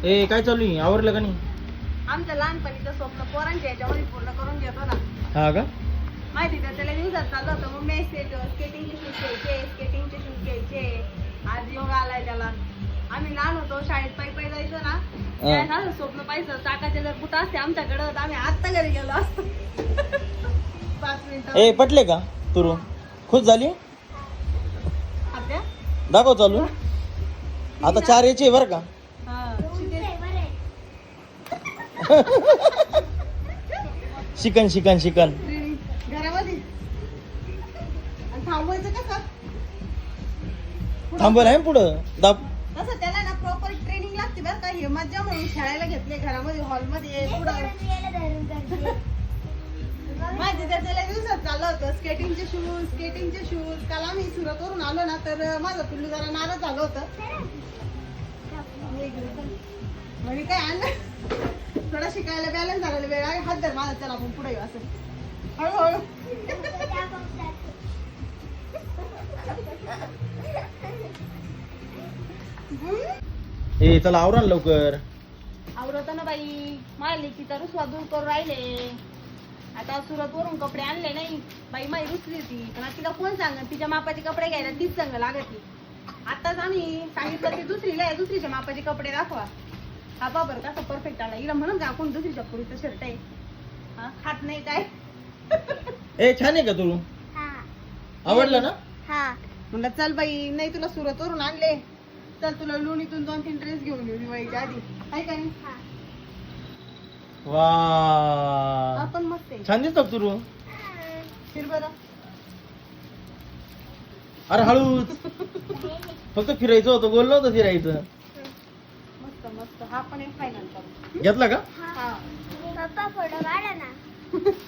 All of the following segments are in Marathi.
ए काय चालू आहे? आवरलं का नाही? आमचं लहानपणीचं स्वप्न पोरांच्या याच्यामध्ये पूर्ण करून घेतो ना. हा का? माहिती का त्याला दिवसात चाललं होतं मग मी स्केटिंगचे शूज घ्यायचे. आज योग आलाय त्याला. आम्ही लहान होतो शाळेत पायी जायचो ना. त्यावेळेस स्वप्न पाहिजे चाकाचे जर कुठं असते आमच्याकडं तर आम्ही आत्ता घरी गेलो असतो. 5 मिनिटं. ए पटले का तुरू? खुश झाली? आत्या? दाखव चालू. आता 4 यायचे बरं का? हा. शिकन घरामध्ये आणि थांबवायचं कसं? थांबल आहे पुढं दाब. तसं त्याला ना प्रॉपर ट्रेनिंग लागते बरं का. हे मज्जा म्हणून खेळायला घेतले घरामध्ये हॉलमध्ये पुढं माहिती त्याच्या दिवसात चाललं होतं स्केटिंगचे शूज. काल आम्ही सुरतवरून आलो ना तर माझं पिल्लू जरा नाराज झालं होतं. म्हणजे काय आणलं थोडा शिकायला बॅलन्स झालेला वेळ आहे. हात धर माझा चला आपण पुढे येऊ असं हळूहळू. ए चला आवरा ना लवकर. आवरत ना बाई. माझ्या लेकीचा रुसवा दूर करून राहिले. आता सुरतवरून कपडे आणले नाही बाई माई रुसली होती पण आता तिला कोण सांगत तिच्या मापाचे कपडे घ्यायला तीच संग लागत. आताच आम्ही सांगितलं की दुसरीच्या मापाचे कपडे दाखवा. हा बाबर कसा परफेक्ट आला. हिला म्हणून का कोण दुसरीच्या पुरीचं शर्ट आहे. हा खात नाही काय. ए छान आहे का तुरू? आवडलं ना? हा म्हणलं चल बाई नाही तुला सुरतवरून आणले चल तुला लोणीतून 2-3 ड्रेस घेऊन येऊ दिवाळीच्या आधी आहे का नाही. वा आपण मस्त आहे. छान दिसतो तुरू. फिर बरं. अरे हळूच फक्त फिरायचं होतं बोललो होतं फिरायचं. मस्त हा पण एक फायनल करू. घेतला का? हा पप्पा फोटो काढा ना.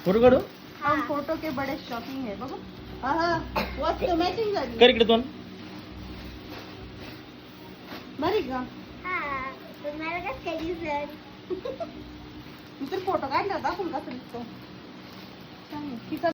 फोटो काढू? हम फोटो के बडे शॉपिंग है बघू. हा वस्तू मॅचिंग झाली कर इकडे दोन. बरी का. हा तुम्हाला कसं काय दिसत? तू तर फोटो काढला दाखवून कसं दिसतो.